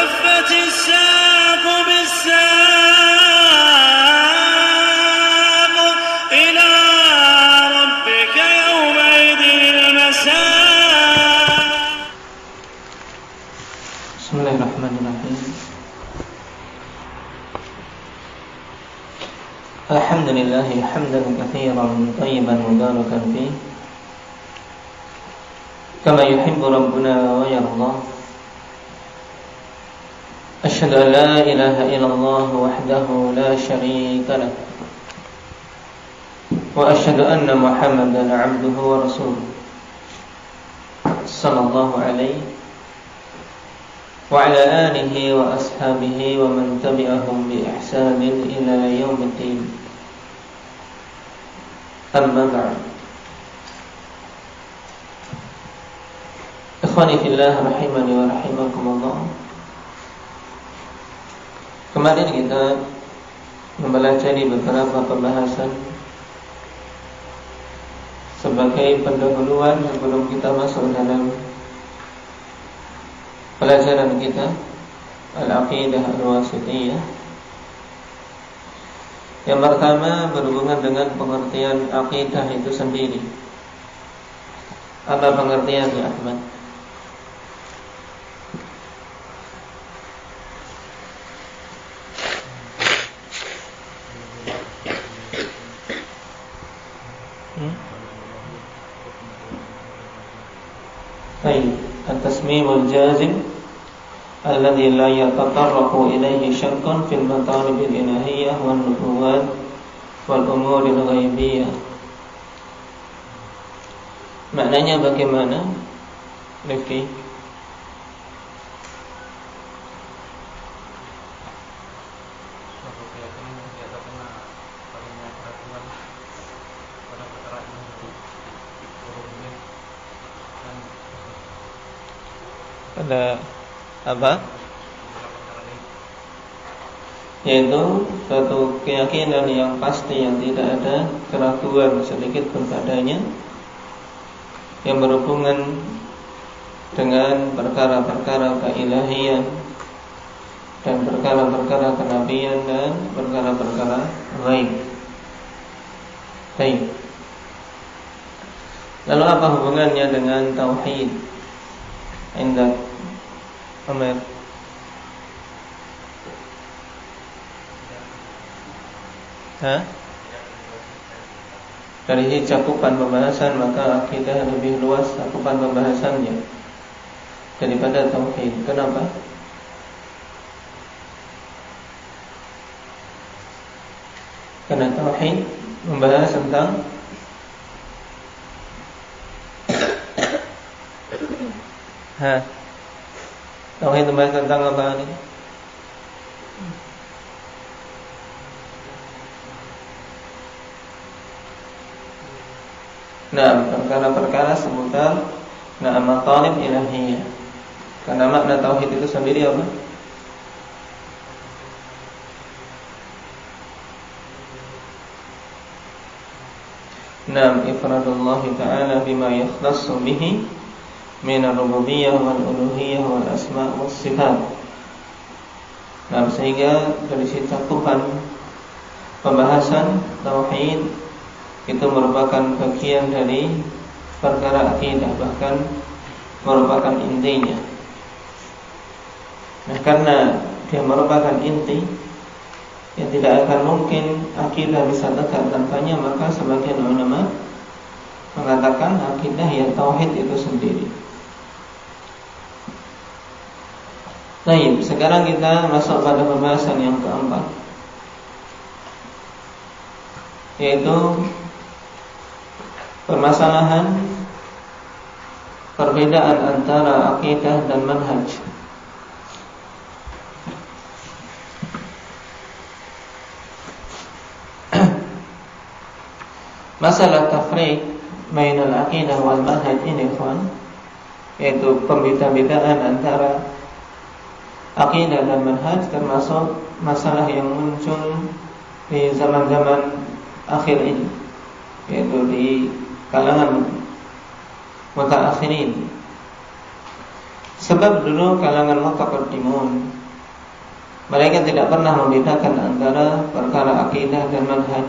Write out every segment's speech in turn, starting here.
والتفت الساق بالساق إلى ربك يومئذ المساق. Bismillahirrahmanirrahim. Alhamdulillahi hamdan katsiran thayyiban mubarakan fihi kama yuhibbu rabbuna wa yarda. Asyhadu an la ilaha illallah wahdahu la syarika lah wa asyhadu anna Muhammadan 'abduhu wa rasuluh sallallahu alaihi wa ala alihi wa ashabihi wa man tabi'ahum bi ihsanin ila yaumiddin. Amma ba'd. Ikhwani fillah rahimani wa rahimakumullah. Kemarin kita mempelajari beberapa pembahasan sebagai pendahuluan sebelum kita masuk dalam pelajaran kita Al-Aqidah Al-Wasithiyah. Yang pertama berhubungan dengan pengertian akidah itu sendiri. Apa pengertiannya, Ahmad? Baik, at-tasmimul jazim alladhi la yatatarraqu ilayhi syakkun fil matalibil ilahiyyah wan nubuwwat wal umuril ghaibiyah. Maknanya bagaimana, Rifki? Ada apa? Yaitu suatu keyakinan yang pasti, yang tidak ada keraguan sedikit pun padanya, yang berhubungan dengan perkara-perkara keilahian dan perkara-perkara kenabian dan perkara-perkara ghaib. Baik. Lalu apa hubungannya dengan tauhid? Indah Amir. Dari cakupan pembahasan, maka akidah lebih luas cakupan pembahasannya daripada tauhid. Kenapa? Karena tauhid membahas tentang tauhid membahas tentang apa ini? Nah, perkara-perkara seputar matalib ilahiyah. Karena makna tauhid itu sendiri apa? Ifradullah ta'ala bima yakhtassu bihi min ar-rububiyyah wal uluhiyyah wal asma' was sifat. Sehingga dari situ cakupan pembahasan tauhid itu merupakan bagian dari perkara akidah, bahkan merupakan intinya. Karena dia merupakan inti, yang tidak akan mungkin akidah bisa tegak tanpanya, maka sebagian ulama mengatakan akidah ya tauhid itu sendiri. Baik, sekarang kita masuk pada pembahasan yang keempat, yaitu permasalahan perbedaan antara akidah dan manhaj. Masalah tafriq bainal aqidah wal manhaj ini, ikhwan, yaitu pembeda-bedaan antara akidah dan manhaj, termasuk masalah yang muncul di zaman-zaman akhir ini, yaitu di kalangan mutaakhirin. Sebab dulu kalangan mutaqaddimun mereka tidak pernah membedakan antara perkara akidah dan manhaj.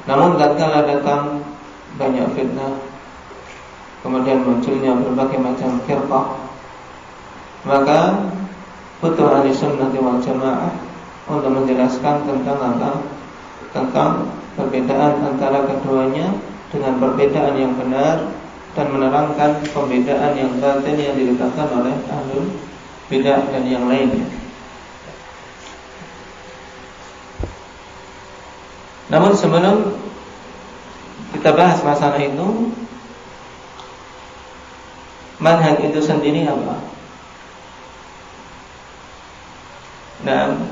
Namun tatkala datang banyak fitnah, kemudian munculnya berbagai macam firqah, maka butuh ahli sunnah wal jamaah untuk menjelaskan tentang apa? Tentang perbedaan antara keduanya dengan perbedaan yang benar, dan menerangkan pembedaan yang batin yang diletakkan oleh ahlul bidah dan yang lainnya. Namun sebelum kita bahas masalah itu, manhaj itu sendiri apa? Dan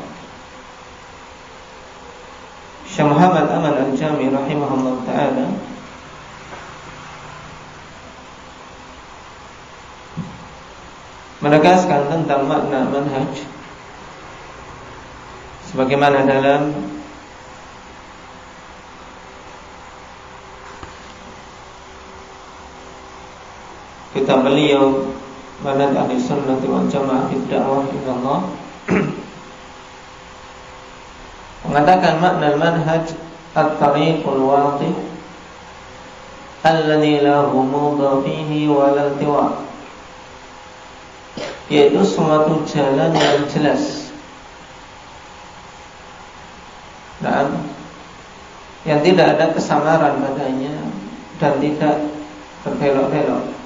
Syekh Muhammad Aman Al-Jami rahimahullah ta'ala menegaskan tentang makna manhaj sebagaimana dalam kitab beliau Manhaj Ahli Sunnah wal Jamaah fi Da'wah ila Allah mengatakan makna manhaj at-tariqul wadih alladzi la ghumuda fihi wa la iltiwa, yaitu suatu jalan yang jelas, yang tidak ada kesamaran padanya dan tidak berbelok-belok.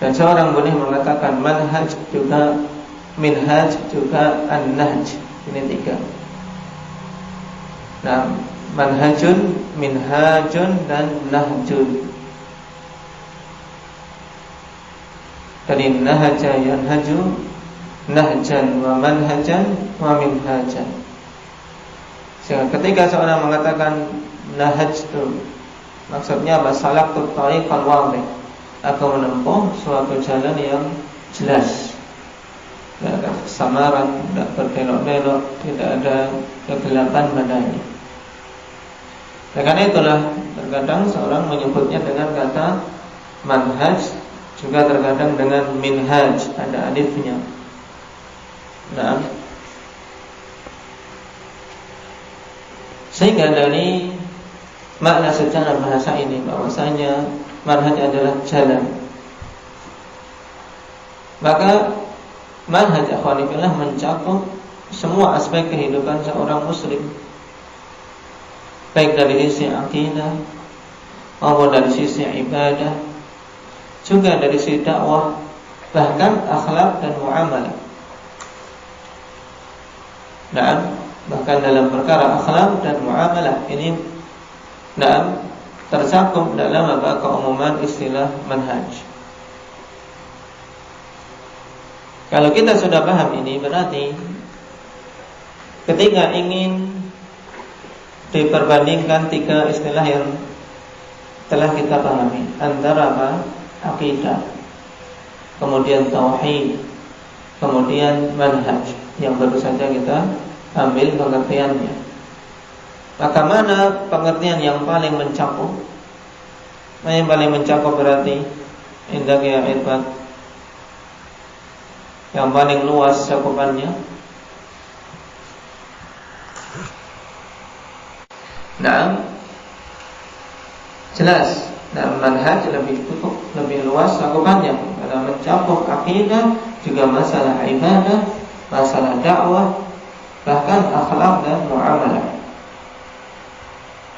Dan seorang boleh mengatakan manhaj juga, minhaj juga, an-nahj. Ini tiga. Nah, manhajun, minhajun, dan nahjun. Dari nahaja yanhaju, nahjan wa manhajan wa minhajan. Sehingga ketika seorang mengatakan nahajtu, maksudnya salaktu tariqal wadih, aku menempuh suatu jalan yang jelas, tidak ada kesamaran, tidak berbelok-belok, tidak ada kegelapan padanya. Dan karena itulah terkadang seorang menyebutnya dengan kata manhaj, juga terkadang dengan minhaj, ada alifnya. Nah, sehingga dari makna secara bahasa ini bahwasanya manhaj adalah jalan, maka manhaj akhwani fillah mencakup semua aspek kehidupan seorang muslim, baik dari sisi akidah maupun dari sisi ibadah, juga dari sisi dakwah, bahkan akhlak dan muamalah. Nah, bahkan dalam perkara akhlak dan muamalah ini tercakup dalam keumuman istilah manhaj. Kalau kita sudah paham ini, berarti ketika ingin diperbandingkan tiga istilah yang telah kita pahami, antara apa? Akidah, kemudian tauhid, kemudian manhaj yang baru saja kita ambil pengertiannya. Maka mana pengertian yang paling mencakup? Yang paling mencakup berarti indah ya irfan, yang paling luas cakupannya. Nah, jelas. Nah, manhaj lebih cukup, lebih luas cakupannya, karena mencakup akidah, juga masalah ibadah, masalah dakwah, bahkan akhlak dan muamalah.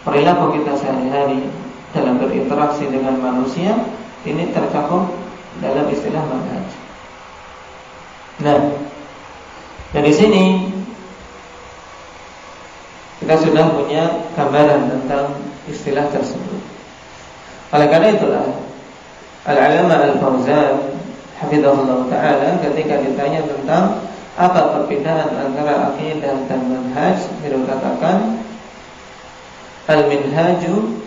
Perilaku kita sehari-hari dalam berinteraksi dengan manusia ini tercakup dalam istilah manhaj. Nah, dari sini kita sudah punya gambaran tentang istilah tersebut. Oleh karena itulah Al-Alama Al-Fauzan hafizahullah ta'ala ketika ditanya tentang apa perbedaan antara akidah dan manhaj, beliau katakan al-minhaju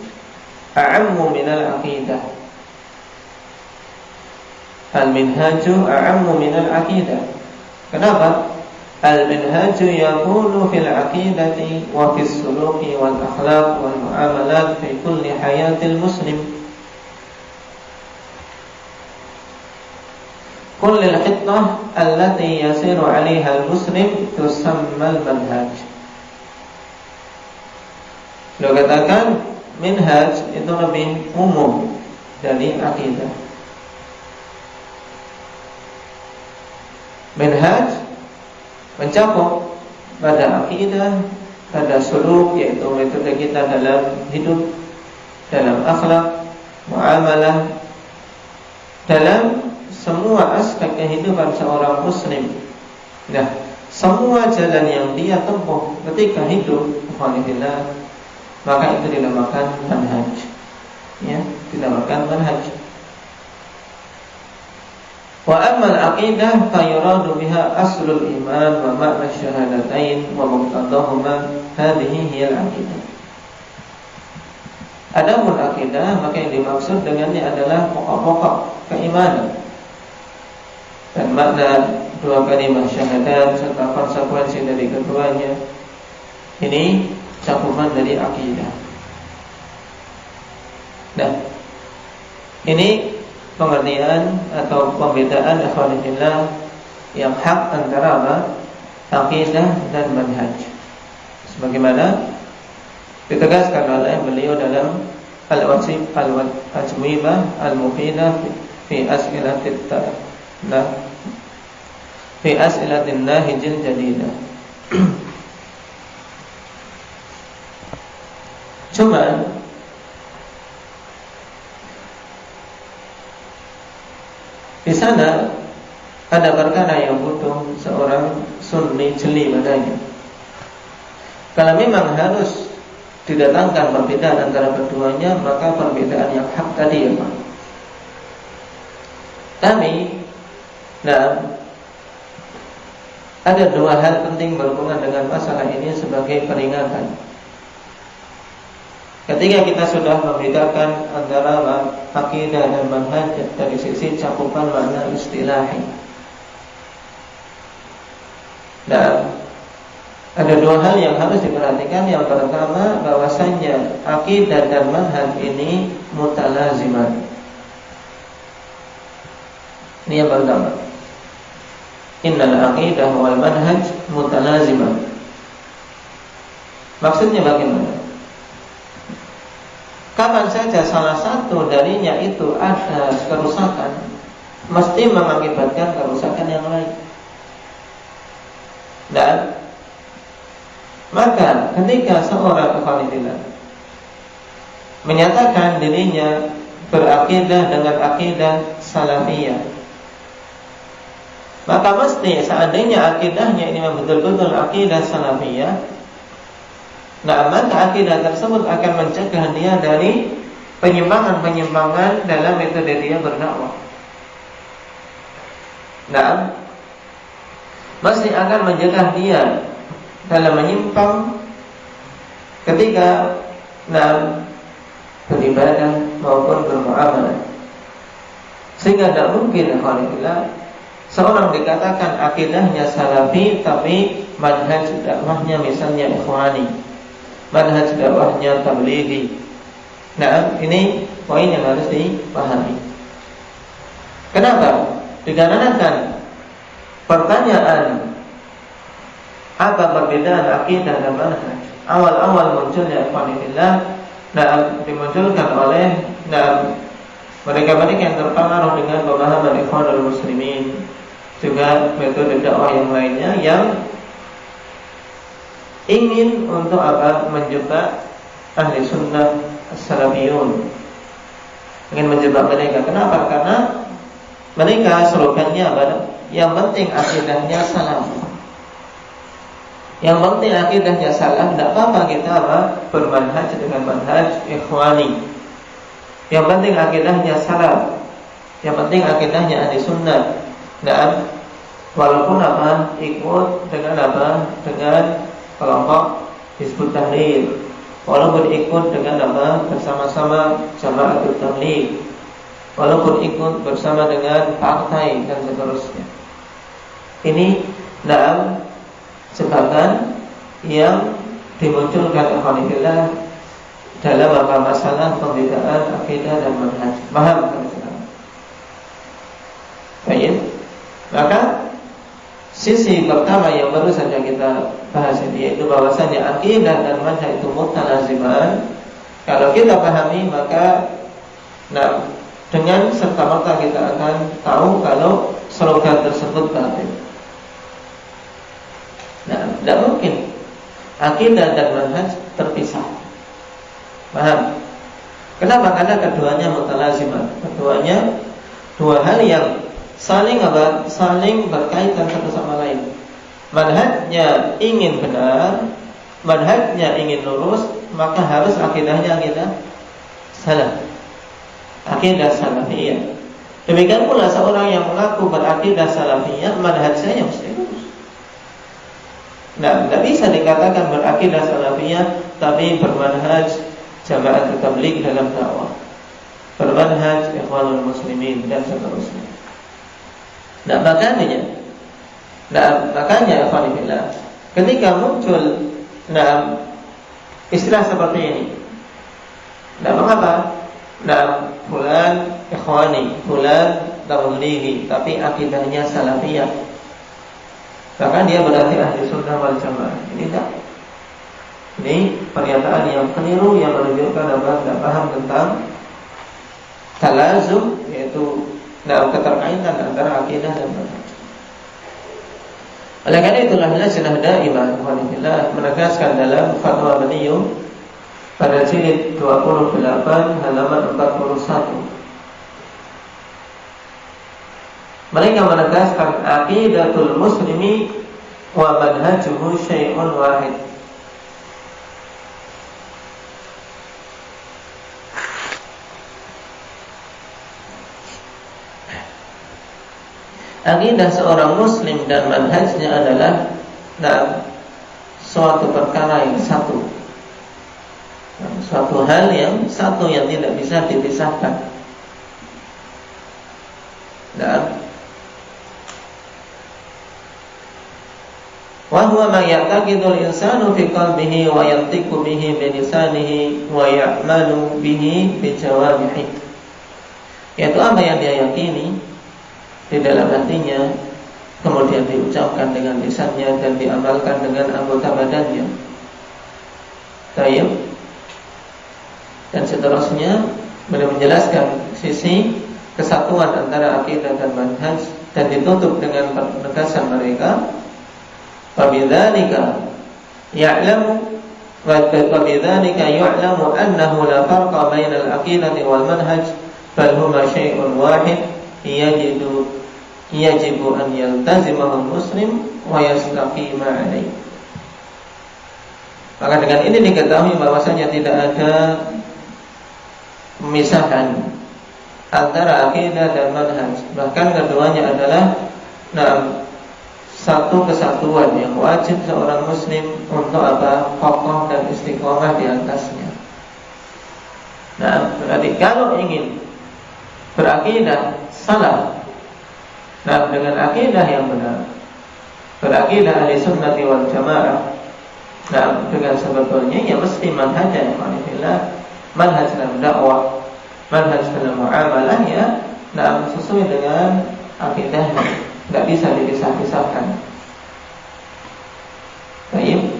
a'ammu minal aqidah. Al-minhaju a'ammu minal aqidah. Kenapa? Al-minhaj yakunu fil aqidati wa fis suluki wal akhlaq wal muamalat fi kulli hayatil muslim. Kullil khitah allati yasiru 'alaiha al-muslim tusamma al-manhaj. Beliau katakan minhaj itu lebih umum dari akidah. Minhaj mencakup pada akidah, pada suluk, yaitu metode kita dalam hidup, dalam akhlak, muamalah, dalam semua aspek kehidupan seorang muslim. Nah, semua jalan yang dia tempuh ketika hidup, alhamdulillah, maka itu dinamakan manhaj. Ya, dinamakan manhaj. Wa amma al-aqidah fa yuradu biha aslul iman wa ma'na syahadatain wa muqtadahuma, hadhihi hiya al-aqidah. Adapun akidah, maka yang dimaksud dengannya adalah pokok-pokok keimanan dan makna dua kalimat syahadat serta konsekuensi dari keduanya. Ini cakupan dari akidah. Nah, ini pengertian atau pembedaan ikhwanillah yang hak antara apa? Akidah dan manhaj. Sebagaimana ditegaskan oleh beliau dalam Al-Wajib Al-Ajwibah Al-Mufidah fi As'ilatit fi As'ilatin Nahijil Jadidah. Cuma di sana ada perkara yang butuh seorang sunni jeli padanya. Kalau memang harus didatangkan perbedaan antara keduanya, maka perbedaan yang hak tadi ya Pak. Tapi, ada dua hal penting berhubungan dengan masalah ini sebagai peringatan. Ketika kita sudah membedakan antara akidah dan manhaj dari sisi cakupan makna istilahi. Nah, ada dua hal yang harus diperhatikan. Yang pertama, bahwasanya akidah dan manhaj ini mutalaziman. Ini yang pertama. Innal aqidah wal manhaj mutalaziman. Maksudnya bagaimana? Kapan saja salah satu darinya itu ada kerusakan, mesti mengakibatkan kerusakan yang lain. Dan maka ketika seorang ikhwanillah menyatakan dirinya berakidah dengan akidah salafiyah, maka mesti seandainya akidahnya ini betul-betul akidah salafiyah, maka akidah tersebut akan mencegah dia dari penyimpangan-penyimpangan dalam metode dia berdakwah. Mesti akan mencegah dia dalam menyimpang ketika beribadah maupun bermuamalah. Sehingga tidak mungkin alhamdulillah seorang dikatakan akidahnya salafi tapi manhaj dakwahnya misalnya ikhwani, manhaj dakwahnya tablighi. Ini poin yang harus dipahami. Kenapa? Dikarenakan pertanyaan apa perbedaan akidah dan manhaj awal-awal munculnya ikhwanillah dimunculkan oleh mereka-mereka yang terpengaruh dengan pemahaman ikhwanul muslimin, juga metode dakwah yang lainnya yang ingin untuk apa? Menjebak ahli sunnah as-salafiyun, ingin menjebak mereka. Kenapa? Karena mereka slogannya apa? Yang penting akidahnya salaf. Yang penting akidahnya salaf, tidak apa-apa kita bermanhaj dengan manhaj ikhwani. Yang penting akidahnya salaf. Yang penting akidahnya ahli sunnah. Walaupun ikut dengan dengan kelompok Hizbut Tahrir, walaupun ikut dengan bersama-sama Jamaatul Tabligh, walaupun ikut bersama dengan partai dan seterusnya. Ini jebakan yang dimunculkan alhamdulillah dalam masalah pembedaan akidah dan manhaj. Paham kan sekarang? Baik. Maka sisi pertama yang baru saja kita bahas ini, yaitu bahwasanya akidah dan manhaj itu mutalaziman. Kalau kita pahami, maka dengan serta-merta kita akan tahu kalau slogan tersebut batil. Tidak mungkin akidah dan manhaj terpisah. Paham? Kenapa? Karena keduanya mutalaziman. Keduanya dua hal yang saling berkaitan satu sama lain. Manhajnya ingin benar, manhajnya ingin lurus, maka harus akidahnya akidah salah, akidah salafiyah. Demikian pula seorang yang mengaku berakidah salafiyah, manhajnya mesti lurus. Tidak bisa dikatakan berakidah salafiyah tapi bermanhaj jamaah tabligh dalam dakwah, bermanhaj ikhwanul muslimin dan seterusnya. Makanya alhamdulillah, ketika muncul istilah seperti ini, mengapa? Fulan ikhwani, fulan tablighi, tapi akidahnya salafiyah, maka dia berarti ahli sunnah wal jamaah. Ini pernyataan yang keliru yang menunjukkan tidak paham tentang talazum, yaitu keterkaitan antara akidah dan manhaj. Oleh karena itulah Lajnah Daimah alhamdulillah menegaskan dalam fatwa beliau pada jilid 28 halaman 41, mereka menegaskan aqidatul muslimi wa manhajuhu syai'un wahid. Akidah seorang muslim dan manhajnya adalah suatu perkara yang satu, suatu hal yang satu yang tidak bisa dipisahkan. Wa huwa ma ya'taqidul insanu fi qalbihi wa yantiqu bihi bi lisanihi wa ya'malu bihi bi jawarihi. Yaitu apa yang dia yakini di dalam hatinya, kemudian diucapkan dengan lisannya dan diamalkan dengan anggota badannya. Tayyib. Dan seterusnya beliau menjelaskan sisi kesatuan antara akidah dan manhaj dan ditutup dengan penegasan mereka. Wabidzalika ya'lamu annahu la farqa bainal aqidati wal manhaj bal huma syai'un wahid yajibu an yaltazimahu muslim wa yastaqima alaihi. Maka dengan ini diketahui bahwasanya tidak ada pemisahan antara akidah dan manhaj. Bahkan keduanya adalah satu kesatuan yang wajib seorang muslim untuk kokoh dan istiqomah di atasnya. Berarti kalau ingin berakidah salah, dengan akidah yang benar, berakidah ahli sunnati wal jamaah, dengan sebetulnya ya mesti manhaj yang manhaj dalam dakwah, manhaj dalam muamalah ya sesuai dengan akidahnya, tidak bisa dipisah-pisahkan. Baik.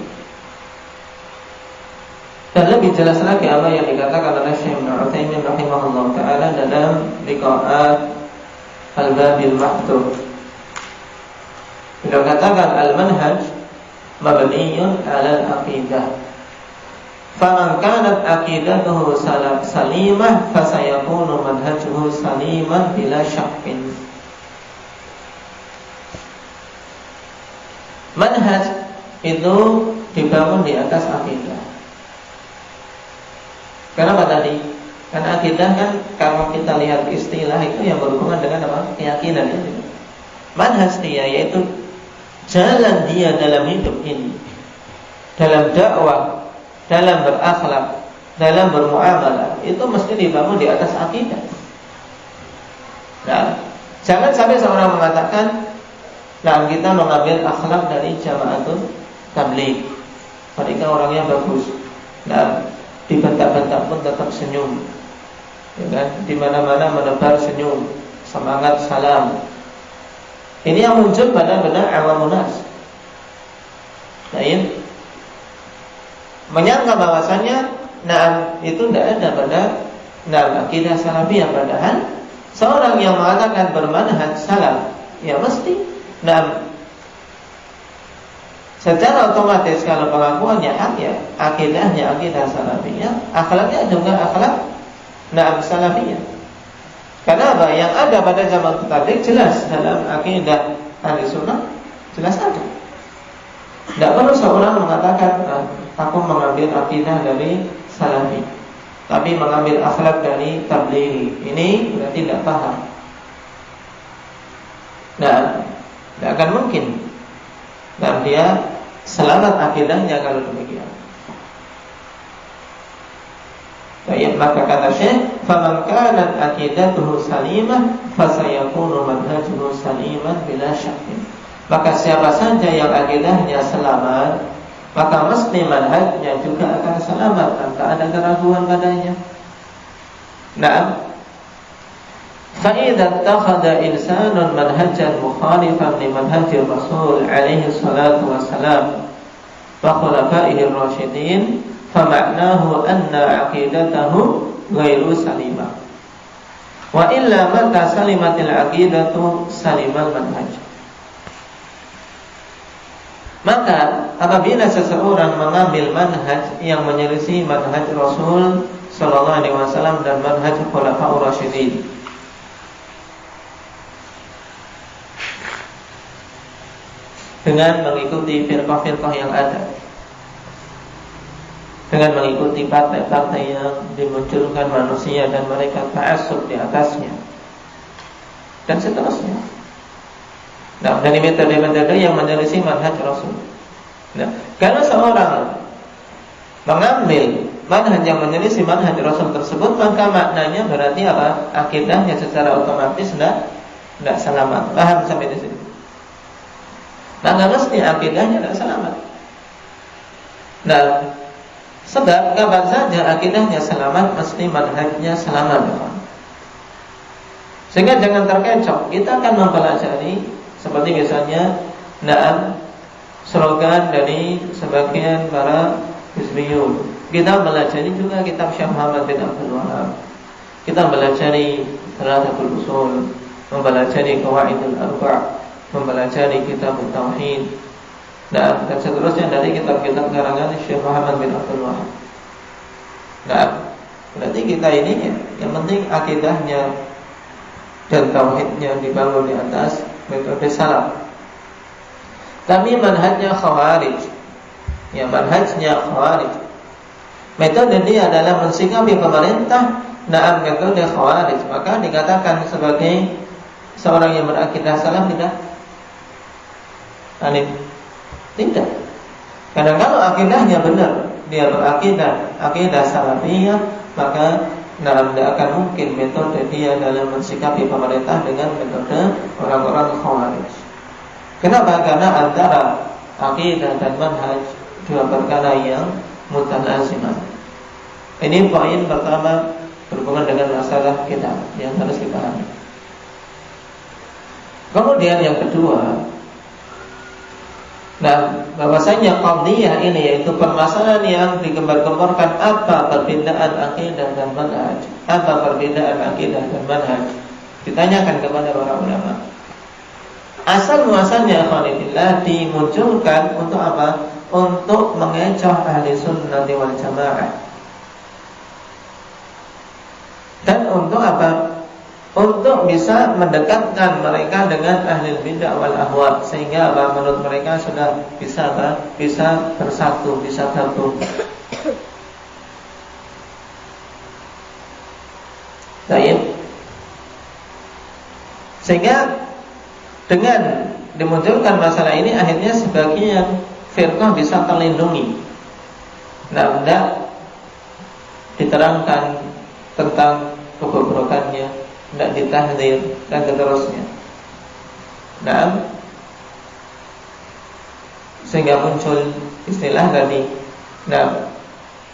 Dan lebih jelas lagi apa yang dikatakan oleh Syekh Ibnu Utsaimin rahimahullah taala dalam liqa'at al-babil mahdud. Beliau katakan al-manhaj mabniyun 'ala al-aqidah. Faman kanat aqidatuhu salimah fasayakunu manhajuhu saliman bila syakkin. Manhaj itu dibangun di atas akidah. Kenapa tadi? Karena akidah kan kalau kita lihat istilah itu yang berhubungan dengan apa? Keyakinan itu. Manhaj dia yaitu jalan dia dalam hidup ini, dalam dakwah, dalam berakhlak, dalam bermuamalah, itu mesti dibangun di atas akidah. Jangan sampai seorang mengatakan, kita mengambil akhlak dari jamaatul tabligh. Mereka orangnya bagus. Nah, dibentak-bentak pun tetap senyum. Ya kan? Di mana-mana menebar senyum, semangat salam. Ini yang muncul pada benar awamun nas. Nah, ini menyangka bahwasanya itu tidak ada pada akidah salafiyah, padahal seorang yang mengatakan bermanhaj salaf ya mesti secara otomatis kalau pengakuannya hak ya akidahnya akidah salafiyah, akhlaknya juga akhlak salafiyah. Karena apa? Yang ada pada zaman tabligh jelas dalam akidah Ahlussunnah jelas ada. Tidak perlu seorang mengatakan aku mengambil akidah dari salafi, tapi mengambil akhlak dari tablighi. Ini berarti tidak paham. Nah, tidak akan mungkin. Dan dia selamat akidahnya kalau demikian. Baik, maka kata Syekh, "Faman kanat aqidatuhu salimah, fasayakunu manhajuhu saliman bila syakkin." Maka siapa saja yang akidahnya selamat, maka mesti manhajnya juga akan selamat tanpa ada keraguan padanya. Nah, فَإِذَا اتَّخَذَ إِنسَانٌ مَنْهَجًا مُخَالِفًا لِمَنْهَجِ الرَّسُولِ عَلَيْهِ الصَّلَاةُ وَالسَّلَامُ وَخُلَفَائِهِ الرَّاشِدِينَ فَمَعْنَاهُ أَنَّ عَقِيدَتَهُ غَيْرُ سَلِيمَةٍ وَإِلَّا مَتَى سَلِمَتِ الْعَقِيدَةُ سَلِمَ الْمَنْهَجُ. Maka apabila seseorang mengambil manhaj yang menyelisih manhaj Rasul sallallahu alaihi wasallam dan manhaj Khulafaur Rasyidin, dengan mengikuti firqah-firqah yang ada, dengan mengikuti partai-partai yang dimunculkan manusia dan mereka ta'assub di atasnya, dan seterusnya. Nah, dari metode-metode yang menyelisih manhaj Rasul. Nah, kalau seorang mengambil manhaj yang menyelisih manhaj Rasul tersebut, maka maknanya berarti apa? Akidahnya secara otomatis tidak selamat. Paham sampai di sini? Maka mesti akidahnya tidak selamat. Nah, sebab kapan saja akidahnya selamat, mesti manhajnya selamat. Sehingga jangan terkecoh. Kita akan mempelajari seperti misalnya slogan dari sebagian para hizbiyun. Kita belajari juga kitab Syekh Muhammad bin Abdul Wahab. Kita belajari Thalathatul Usul, mempelajari Qawaidul Arba', mempelajari kitab Tauhid, dan seterusnya dari kitab-kitab karangan Syekh Muhammad bin Abdul Wahab. Nah, berarti kita ini yang penting akidahnya dan tauhidnya dibangun di atas metode salaf. Tapi manhajnya khawarij, ya manhajnya khawarij. Metode dia adalah mensikapi pemerintah dalam metode khawarij. Maka dikatakan sebagai seorang yang berakidah salaf tidak? Tidak. Karena kalau akidahnya benar, dia akidah salafiyah, maka tidak akan mungkin metode dia dalam mensikapi pemerintah dengan metode orang-orang khawarij. Kenapa? Karena antara akidah dan manhaj dua perkara yang mutalazimah. Ini poin pertama berhubungan dengan masalah kita yang harus dipahami. Kemudian yang kedua, bahwasanya qadhiyah ini yaitu permasalahan yang digembar-gemborkan, apa perbedaan akidah dan manhaj? Apa perbedaan akidah dan manhaj? Ditanyakan kepada para ulama. Asal muasalnya ikhwanillah dimunculkan untuk apa? Untuk mengecoh ahli sunnah wal jamaah. Dan untuk apa? Untuk bisa mendekatkan mereka dengan ahli bidah wal ahwa, sehingga apa? Menurut mereka sudah bisa apa? Bisa bersatu, bisa gabung. Baik. Sehingga dengan dimunculkan masalah ini, akhirnya sebagian firqah bisa terlindungi. Tidak diterangkan tentang kebobrokannya, tidak ditahdzir dan seterusnya. sehingga muncul istilah tadi. Nah,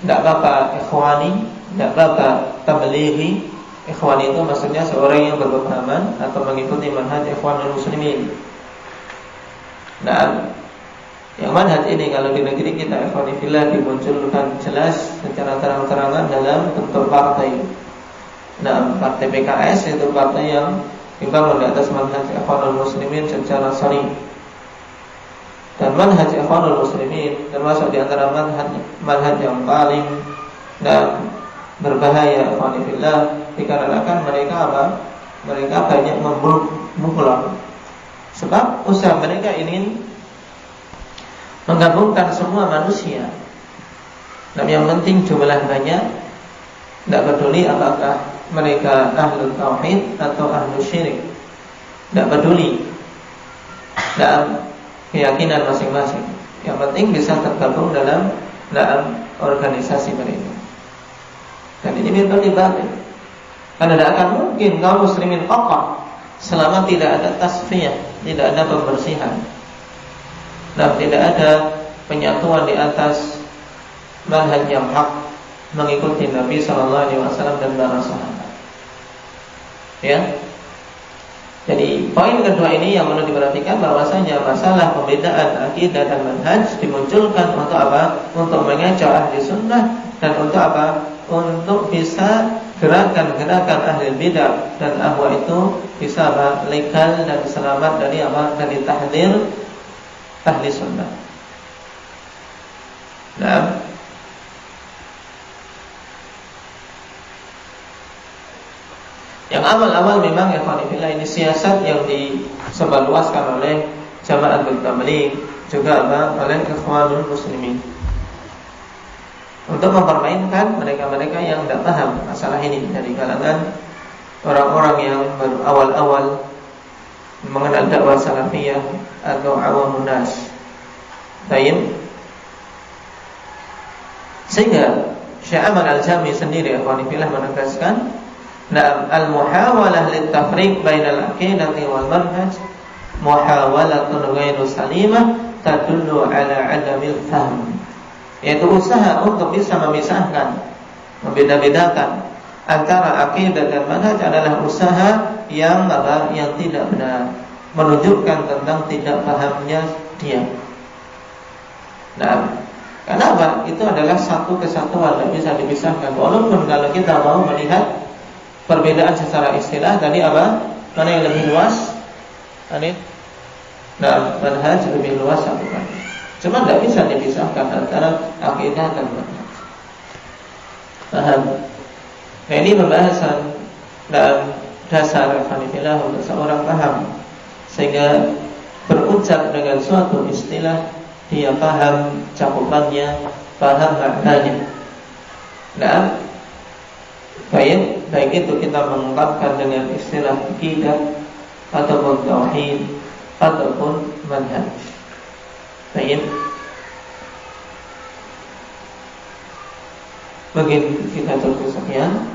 tidak apa-apa ikhwani, tidak apa-apa tablighi. Ikhwani itu maksudnya seorang yang berpemahaman atau mengikuti manhaj ikhwanul muslimin. Nah, yang manhaj ini kalau di negeri kita ikhwani fillah dimunculkan jelas secara terang-terangan dalam bentuk partai. Nah, partai PKS itu partai yang dibangun di atas manhaj ikhwanul muslimin secara shar'i. Dan manhaj ikhwanul muslimin termasuk di antara manhaj yang paling berbahaya ikhwani fillah, dikarenakan mereka apa? Mereka banyak memulak. Sebab usaha mereka ingin menggabungkan semua manusia. Nah, yang penting jumlah banyak, tidak peduli apakah mereka ahlul tauhid atau ahlul syirik, tidak peduli dalam keyakinan masing-masing. Yang penting bisa tergabung dalam organisasi mereka. Dan ini metode batil. Karena tidak akan mungkin kaum muslimin kokoh selama tidak ada tasfiyah, tidak ada pembersihan. Dan tidak ada penyatuan di atas manhaj yang hak, mengikuti Nabi SAW dan para sahabat. Ya. Jadi poin kedua ini yang perlu diperhatikan, bahwasanya masalah pembedaan akidah dan manhaj dimunculkan untuk apa? Untuk mengecoh ahli sunnah dan untuk apa? Untuk bisa gerakan-gerakan ahli bidah dan ahwa itu bisa apa? Legal dan selamat dari apa? Dari tahdir ahli sunnah. Nah, yang awal-awal memang ikhwan fillah ini siasat yang disebarluaskan oleh Jama'atul Tabligh, juga apa? Oleh ikhwanul muslimin, untuk mempermainkan mereka-mereka yang tidak paham masalah ini dari kalangan orang-orang yang baru awal-awal mengenal dakwah salafiyah atau awamun nas. Baik. Sehingga Syekh Ahmad Al-Jami sendiri ikhwan fillah menegaskan, "Na'am al-muhawalah lit-tafriq bainal aqidati wal manhaj muhawalatun ghairu salimah tadullu ala 'adamil fahm." Yaitu usaha untuk bisa memisahkan, membeda-bedakan antara akidah dan manhaj adalah usaha yang apa? Yang tidak benar, menunjukkan tentang tidak pahamnya dia. Nah, kenapa? Itu adalah satu kesatuan, tidak bisa dipisahkan. Walaupun kalau kita mau melihat perbedaan secara istilah tadi apa? Mana yang lebih luas? Nah, manhaj lebih luas satu kan. Cuma tidak bisa dipisahkan antara akidah dan manhaj. Paham? Nah, ini pembahasan dan dasar ikhwanillah untuk seorang paham, sehingga berucap dengan suatu istilah dia paham cakupannya, paham maknanya. Nah, baik itu kita mengungkapkan dengan istilah akidah ataupun tauhid ataupun manhaj. Baik. Mungkin kita cukup sekian.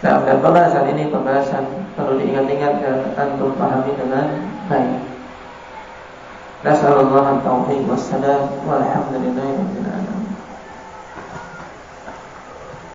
Nah, dan pembahasan ini perlu diingat-ingat dan antum pahami dengan baik. Nasallallahu alaihi wasallam walhamdulillahi rabbil alamin.